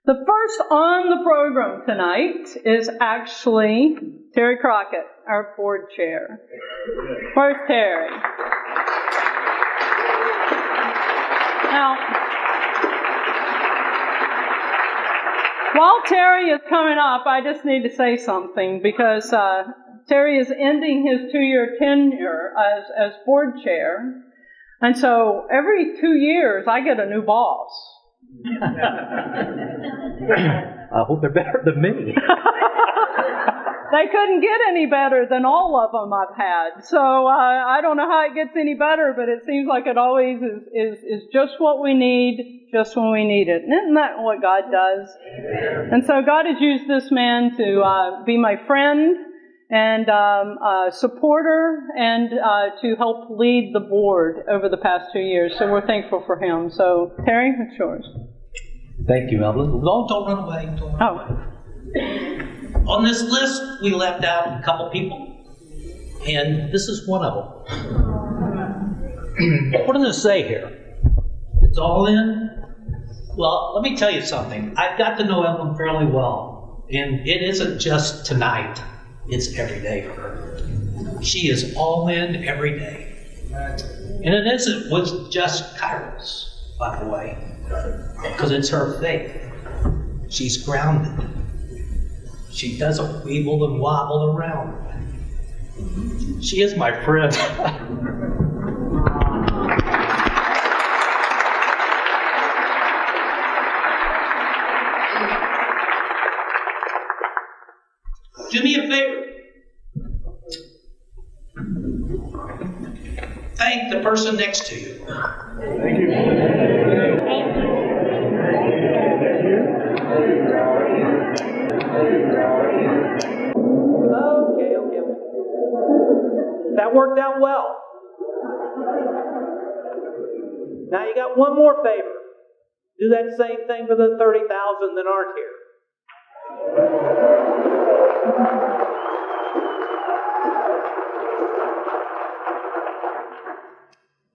The first on the program tonight is actually Terry Crockett, our board chair. Where's Terry? Now, while Terry is coming up, I just need to say something because Terry is ending his 2-year tenure as board chair. And so every 2 years, I get a new boss. I hope they're better than me. They couldn't get any better than all of them I've had. So I don't know how it gets any better, but it seems like it always is just what we need, just when we need it. And isn't that what God does? And so God has used this man to be my friend and supporter and to help lead the board over the past 2 years. So we're thankful for him. So Terry, it's yours. Thank you, Evelyn. Don't run away. On this list, we left out a couple people, and this is one of them. What does it say here? It's all in? Well, let me tell you something. I've got to know Evelyn fairly well, and it isn't just tonight. It's every day for her. She is all in every day. And it isn't with just Kairos, by the way, because it's her faith. She's grounded. She doesn't weeble and wobble around. She is my friend. Do me a favor. Thank the person next to you. Thank you. Okay. That worked out well. Now you got one more favor. Do that same thing for the 30,000 that aren't here.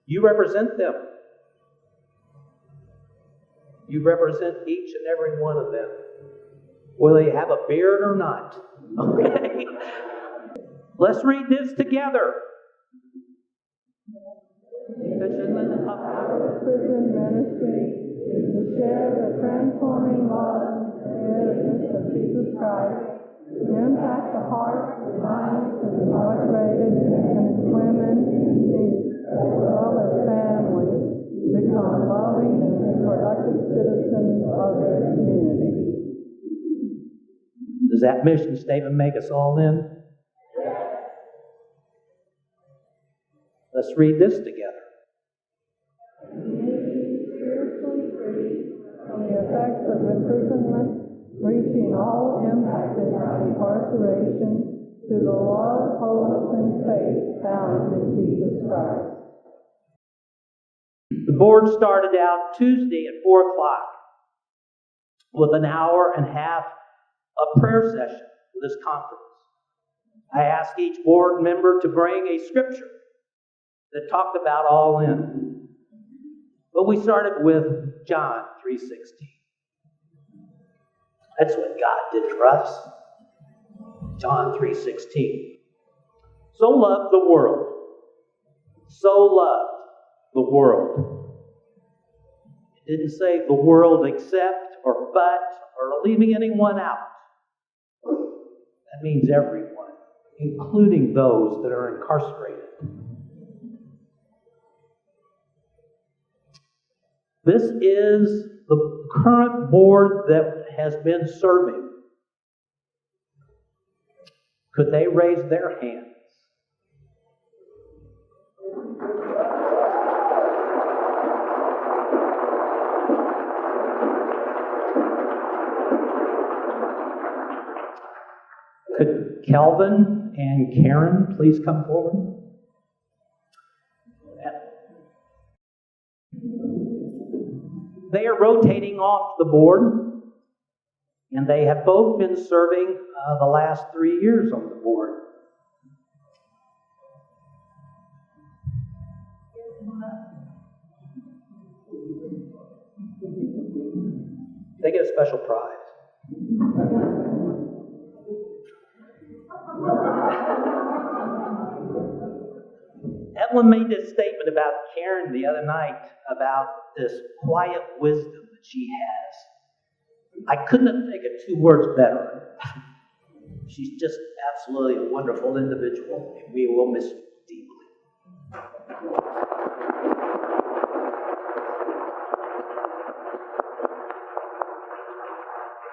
You represent them. You represent each and every one of them, whether they have a beard or not. Okay? Let's read this together. The mission of Kairos Prison Ministry is to share the transforming love and goodness of Jesus Christ, to impact the hearts and minds of the incarcerated and women in need, as well as families, to become loving and productive citizens of their communities. Does that mission statement make us all in? Let's read this together. Spiritually free from the effects of imprisonment, reaching all impacted by incarceration through the love, hope, and faith found in Jesus Christ. The board started out Tuesday at 4 o'clock with an hour and a half of prayer session for this conference. I asked each board member to bring a scripture that talked about all in. But we started with John 3:16. That's what God did for us. John 3:16. So loved the world. So loved the world. It didn't say the world except or but or leaving anyone out. That means everyone, including those that are incarcerated. This is the current board that has been serving. Could they raise their hands? Could Kelvin and Karen please come forward? They are rotating off the board, and they have both been serving the last 3 years on the board. They get a special prize. Evelyn made this statement about Karen the other night about this quiet wisdom that she has. I couldn't have taken 2 words better. She's just absolutely a wonderful individual, and we will miss you deeply.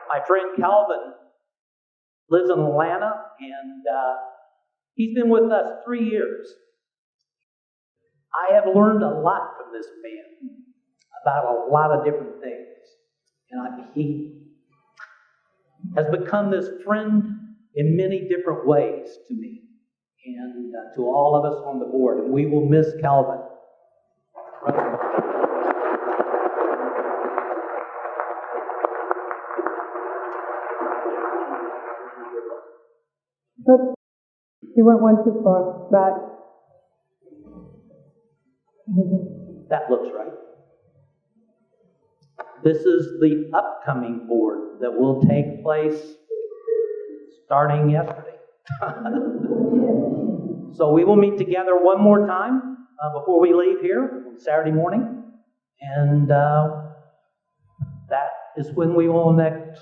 My friend Calvin lives in Atlanta, and he's been with us 3 years. I have learned a lot from this man about a lot of different things. And he has become this friend in many different ways to me and to all of us on the board. And we will miss Calvin. Oops. You went one too far. Back. That looks right. This is the upcoming board that will take place starting yesterday. So we will meet together one more time before we leave here on Saturday morning. And that is when we will elect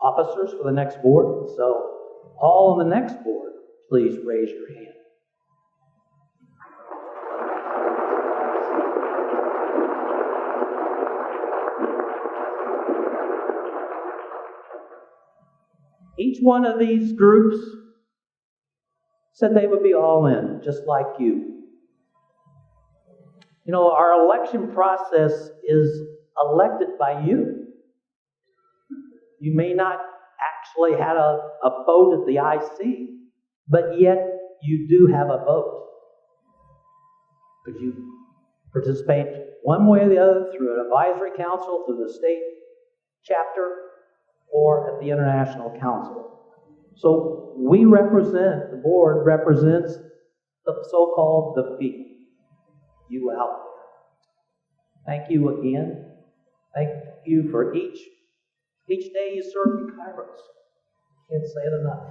officers for the next board. So all on the next board, please raise your hand. Each one of these groups said they would be all in, just like you. You know, our election process is elected by you. You may not actually have a vote at the IC, but yet you do have a vote. Because you participate one way or the other through an advisory council, through the state chapter, or at the International Council. So we represent, the board represents the so-called the feet, you out there. Thank you again. Thank you for each day you serve in Kairos. Can't say it enough.